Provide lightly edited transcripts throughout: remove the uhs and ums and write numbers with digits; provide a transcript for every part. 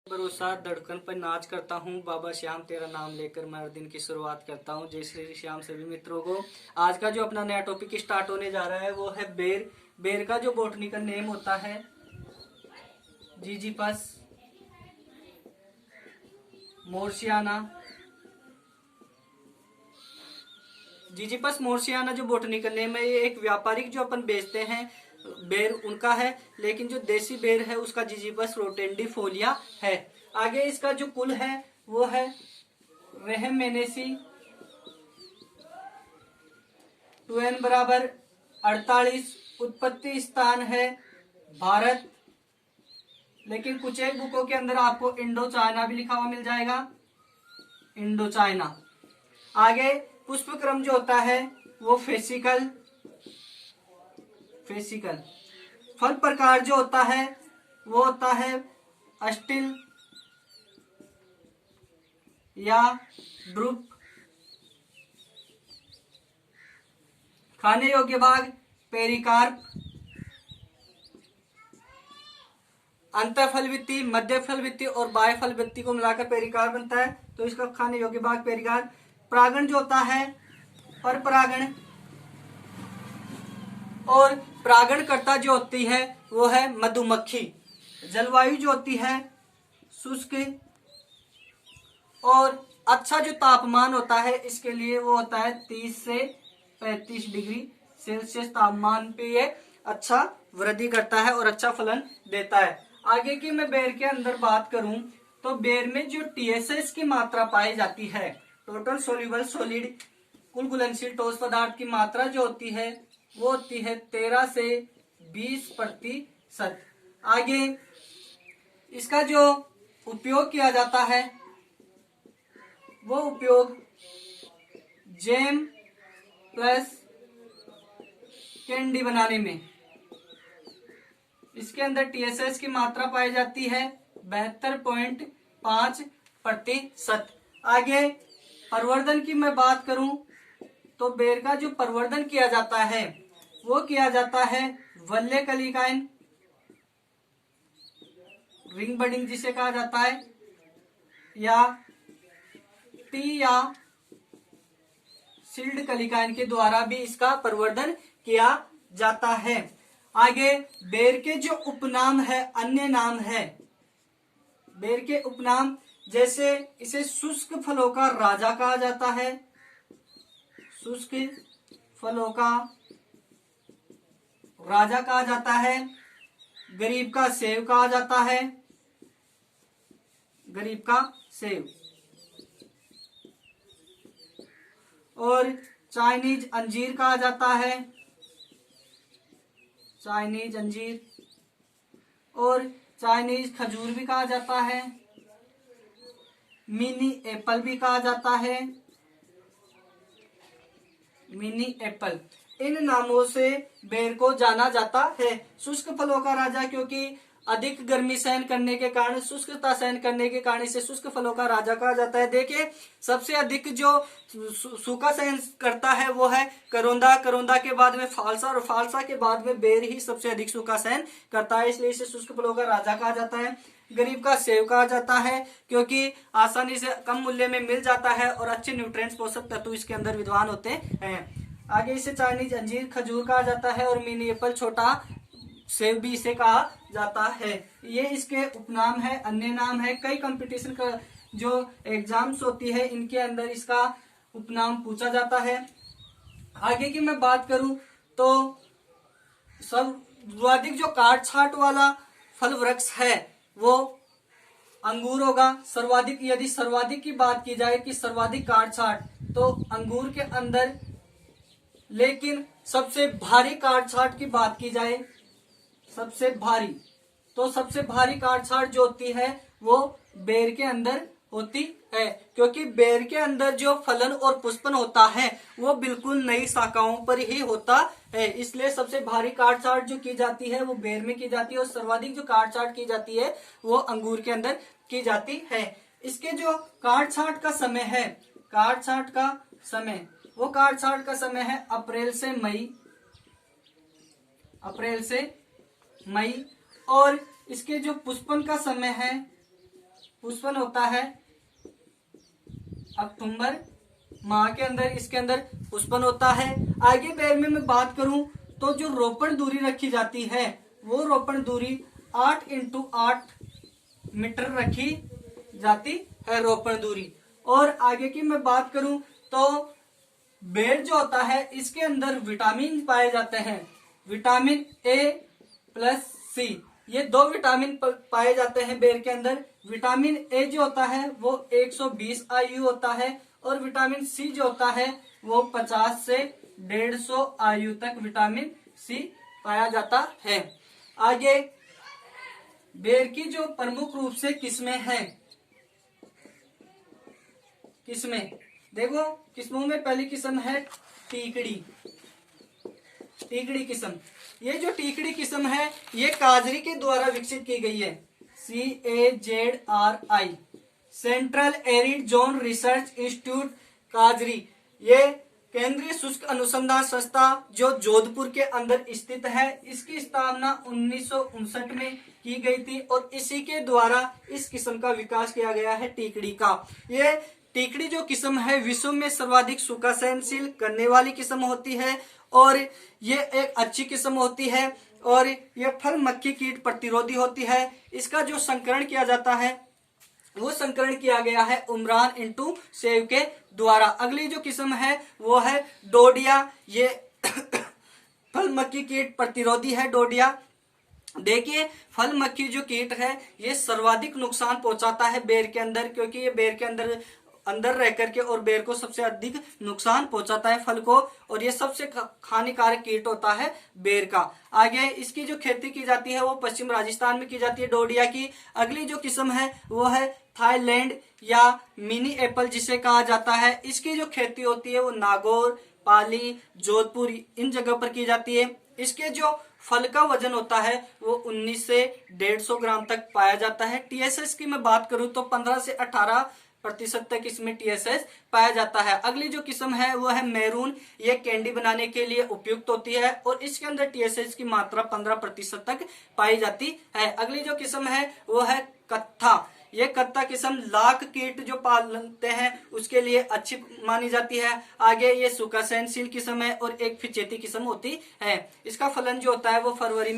भरोसा धड़कन पर नाच करता हूँ, बाबा श्याम तेरा नाम लेकर मैं हर दिन की शुरुआत करता हूँ। जय श्री श्याम सभी मित्रों को। आज का जो अपना नया टॉपिक स्टार्ट होने जा रहा है वो है बेर। बेर का जो बॉटनी का नेम होता है जीजीपस मोर्सियाना। जीजीपस मोर्सियाना जो बॉटनी का नेम है, ये एक व्यापारिक जो अपन बेचते हैं बेर उनका है, लेकिन जो देसी बेर है उसका जीजीपस रोटेंडिफोलिया है। आगे इसका जो कुल है वो है रेहमेनेसी, 2n बराबर 48। उत्पत्ति स्थान है भारत, लेकिन कुछ एक बुकों के अंदर आपको इंडो चाइना भी लिखा हुआ मिल जाएगा, इंडो चाइना। आगे पुष्प क्रम जो होता है वो फेसिकल। फल प्रकार जो होता है वो होता है अस्टिल या ड्रुप। खाने योग्य भाग पेरिकार्प। अंतःफलवृत्ति, मध्य फलवृत्ति और बाह्य फलवृत्ति को मिलाकर पेरिकार्प बनता है, तो इसका खाने योग्य भाग पेरिकार्प। परागण जो होता है पर परागण, और परागणकर्ता जो होती है वो है मधुमक्खी। जलवायु जो होती है शुष्क, और अच्छा जो तापमान होता है इसके लिए वो होता है 30 से 35 डिग्री सेल्सियस तापमान पे ये अच्छा वृद्धि करता है और अच्छा फलन देता है। आगे की मैं बेर के अंदर बात करूं तो बेर में जो टीएसएस की मात्रा पाई जाती है, टोटल सोल्यूबल सॉलिड, कुल घुलनशील ठोस पदार्थ की मात्रा जो होती है वो होती है 13 से 20%। आगे इसका जो उपयोग किया जाता है वो उपयोग जैम प्लस कैंडी बनाने में। इसके अंदर टीएसएस की मात्रा पाई जाती है 72.5%। आगे प्रवर्धन की मैं बात करूं तो बेर का जो प्रवर्धन किया जाता है वो किया जाता है वल्ले कलिकाइन, रिंग बडिंग जिसे कहा जाता है, या टी या सील्ड कलिकाइन के द्वारा भी इसका प्रवर्धन किया जाता है। आगे बेर के जो उपनाम है, अन्य नाम है बेर के उपनाम, जैसे इसे शुष्क फलों का राजा कहा जाता है, शुष्क फलों का राजा कहा जाता है, गरीब का सेब कहा जाता है, गरीब का सेब, और चाइनीज अंजीर कहा जाता है, चाइनीज अंजीर, और चाइनीज खजूर भी कहा जाता है, मिनी एप्पल भी कहा जाता है, मिनी एप्पल। इन नामों से बेर को जाना जाता है। शुष्क फलों का राजा क्योंकि अधिक गर्मी सहन करने के कारण, शुष्कता सहन करने के कारण इसे शुष्क फलों का राजा कहा जाता है। देखिए सबसे अधिक जो सूखा सहन करता है वो है करोंदा, करोंदा के बाद में फालसा, और फालसा के बाद में बेर ही सबसे अधिक सूखा सहन करता है, इसलिए इसे शुष्क फलों का राजा कहा जाता है। गरीब का सेब कहा जाता है क्योंकि आसानी से कम मूल्य में मिल जाता है और अच्छे न्यूट्रिएंट्स पोषक तत्व इसके अंदर विद्वान होते हैं। आगे इसे चाइनीज अंजीर खजूर कहा जाता है, और मिनी एप्पल छोटा सेब भी इसे कहा जाता है। ये इसके उपनाम है, अन्य नाम है। कई कंपटीशन का जो एग्जाम्स होती है इनके अंदर इसका उपनाम पूछा जाता है। आगे की मैं बात करूं तो सर्वाधिक जो काट छाट वाला फल वृक्ष है वो अंगूर होगा। सर्वाधिक, यदि सर्वाधिक की बात की जाए कि सर्वाधिक काट छाट, तो अंगूर के अंदर, लेकिन सबसे भारी काट छाट की बात की जाए, सबसे भारी, तो सबसे भारी काट छाट जो होती है वो बेर के अंदर होती है, क्योंकि बेर के अंदर जो फलन और पुष्पन होता है वो बिल्कुल नई शाखाओं पर ही होता है, इसलिए सबसे भारी काट छाट जो की जाती है वो बेर में की जाती है, और सर्वाधिक जो काट छाट की जाती है वो अंगूर के अंदर की जाती है। इसके जो काट छाट का समय है, काट छाट का समय, वो काट छाट का समय है अप्रैल से मई, अप्रैल से मई। और इसके जो पुष्पन का समय है पुष्पन होता है अक्टूबर माह के अंदर, इसके अंदर पुष्पन होता है। आगे बेर में मैं बात करूं तो जो रोपण दूरी रखी जाती है वो रोपण दूरी 8 × 8 मीटर रखी जाती है रोपण दूरी। और आगे की मैं बात करूं तो बेर जो होता है इसके अंदर विटामिन पाए जाते हैं, विटामिन ए प्लस सी, ये 2 विटामिन पाए जाते हैं बेर के अंदर। विटामिन ए जो होता है वो 120 IU होता है और विटामिन सी जो होता है वो 50 से 150 IU तक विटामिन सी पाया जाता है। आगे बेर की जो प्रमुख रूप से किस्में हैं, किस्में देखो, किस्मों में पहली किस्म है टीकड़ी, टीकड़ी किस्म। ये जो टीकड़ी किस्म है ये काजरी के द्वारा विकसित की गई है, CAZRI, central arid zone research institute काजरी। ये केंद्रीय शुष्क अनुसंधान संस्था जो जोधपुर के अंदर स्थित है, इसकी स्थापना 1959 में की गई थी और इसी के द्वारा इस किस्म का विकास किया गया है टीकड़ी का। ये टीकड़ी जो किस्म है विश्व में सर्वाधिक सूखा सहनशील करने वाली किस्म होती है और ये एक अच्छी किस्म होती है और ये फल मक्खी कीट प्रतिरोधी होती है। इसका जो संकरण किया जाता है वो संकरण किया गया है उमरान * सेव के द्वारा। अगली जो किस्म है वो है डोडिया, ये फल मक्खी कीट प्रतिरोधी है डोडिया। देखिए फल मक्खी जो कीट है ये सर्वाधिक नुकसान पहुंचाता है बेर के अंदर, क्योंकि ये बेर के अंदर रह करके और बेर को सबसे अधिक नुकसान पहुंचाता है फल को, और ये सबसे हानिकारक कीट होता है बेर का। आगे इसकी जो खेती की जाती है वो पश्चिम राजस्थान में की जाती है डोडिया की। अगली जो किस्म है वो है थाईलैंड या मिनी एप्पल जिसे कहा जाता है। इसकी जो खेती होती है वो नागौर, पाली, जोधपुर इन जगह पर की जाती है। इसके जो फल का वजन होता है वो 19 से 150 ग्राम तक पाया जाता है। TSS की मैं बात करूं तो 15 से 18% तक इसमें TSS पाया जाता है। अगली जो किस्म है वो है मैरून, ये कैंडी बनाने के लिए उपयुक्त होती है और इसके अंदर TSS की मात्रा 15% तक पाई जाती है। अगली जो किस्म है वो है कत्था, ये कत्था किस्म लाख कीट जो पालते हैं उसके लिए अच्छी मानी जाती है। आगे ये सूखा सहनशील किस्म है और एक फिचेती किस्म होती है। इसका फलन जो होता है वो फरवरी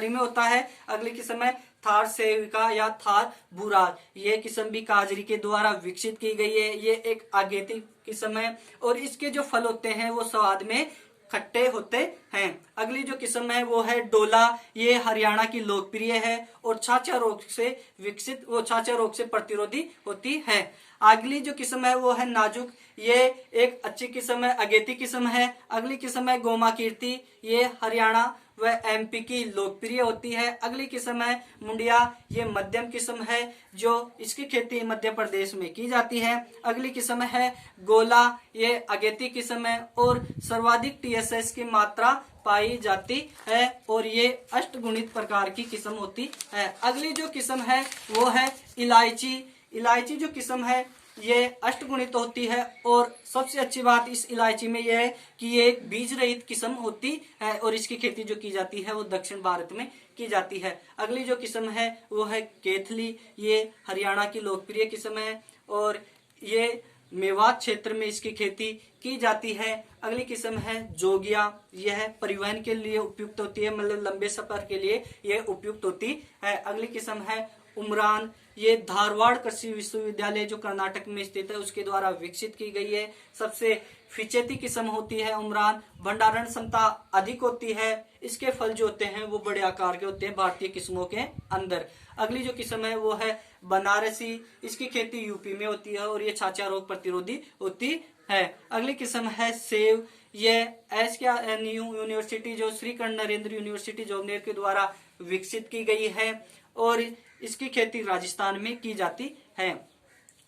में होता है। अगली किस्म है थार सेविका या थार बुरार, ये किस्म भी काजरी के द्वारा विकसित की गई है। ये एक आगेती किस्म है और इसके जो फल होते हैं वो स्वाद में खट्टे होते हैं। अगली जो किस्म है वो है डोला, ये हरियाणा की लोकप्रिय है और छाछा रोग से प्रतिरोधी होती है। अगली जो किस्म है वो है नाजुक, ये एक अच्छी किस्म है, अगेती किस्म है। अगली किस्म है गोमा कीर्ति, ये हरियाणा व MP की लोकप्रिय होती है। अगली किस्म है मुंडिया, ये मध्यम किस्म है जो इसकी खेती मध्य प्रदेश में की जाती है। अगली किस्म है गोला, ये अगेती किस्म है और सर्वाधिक TSS की मात्रा पाई जाती है और ये अष्टगुणित प्रकार की किस्म होती है। अगली जो किस्म है वो है इलायची, इलायची जो किस्म है ये अष्टगुणित होती है और सबसे अच्छी बात इस इलायची में यह है कि ये एक बीज रहित किस्म होती है और इसकी खेती जो की जाती है वो दक्षिण भारत में की जाती है। अगली जो किस्म है वो है केथली, ये हरियाणा की लोकप्रिय किस्म है और ये मेवात क्षेत्र में इसकी खेती की जाती है। अगली किस्म है जोगिया, यह परिवहन के लिए उपयुक्त होती है, मतलब लंबे सफर के लिए यह उपयुक्त होती है। अगली किस्म है उमरान, ये धारवाड़ कृषि विश्वविद्यालय जो कर्नाटक में स्थित है उसके द्वारा विकसित की गई है। सबसे फिचेती किस्म होती है उमरान, भंडारण क्षमता अधिक होती है। इसके फल जो होते हैं वो बड़े आकार के होते हैं भारतीय किस्मों के अंदर। अगली जो किस्म है वो है बनारसी, इसकी खेती यूपी में होती है और ये छाछा रोग प्रतिरोधी होती है। अगली किस्म है सेव, ये SKNU यूनिवर्सिटी जो श्री कर्ण नरेंद्र यूनिवर्सिटी जोबनेर के द्वारा विकसित की गई है और इसकी खेती राजस्थान में की जाती है।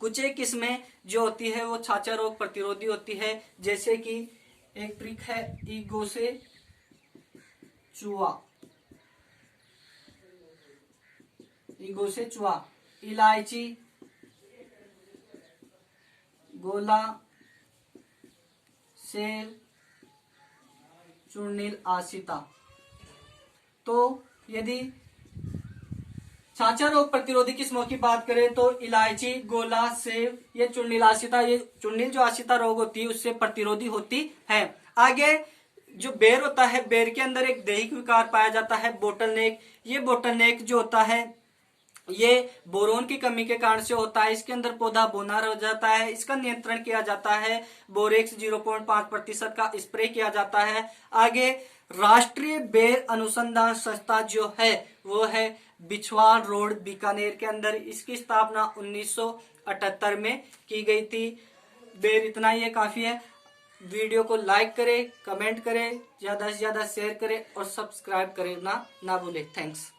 कुछ एक किस्में जो होती है वो छाछा रोग प्रतिरोधी होती है, जैसे कि एक ट्रिक है ईगोसे चुआ, इलायची, गोला, सेल, चूर्णिल आसिता। तो यदि छाछा रोग प्रतिरोधी किस्मों की बात करें तो इलायची, गोला, सेब, ये चुन्नील आशिता, ये चुन्नील जो आशिता रोग होती है उससे प्रतिरोधी होती है। आगे जो बेर होता है, बेर के अंदर एक दैहिक विकार पाया जाता है बोटलनेक। ये बोटलनेक जो होता है ये बोरोन की कमी के कारण से होता है। इसके अंदर पौधा बोनार हो जाता है। इसका नियंत्रण किया जाता है, बोरेक्स 0.5% का स्प्रे किया जाता है। आगे राष्ट्रीय बेर अनुसंधान संस्था जो है वो है बिछवाड़ रोड, बीकानेर के अंदर। इसकी स्थापना 1978 में की गई थी। बेर इतना ही है, काफी है। वीडियो को लाइक करें, कमेंट करें, ज्यादा से ज्यादा शेयर करें और सब्सक्राइब करें ना भूलें। थैंक्स।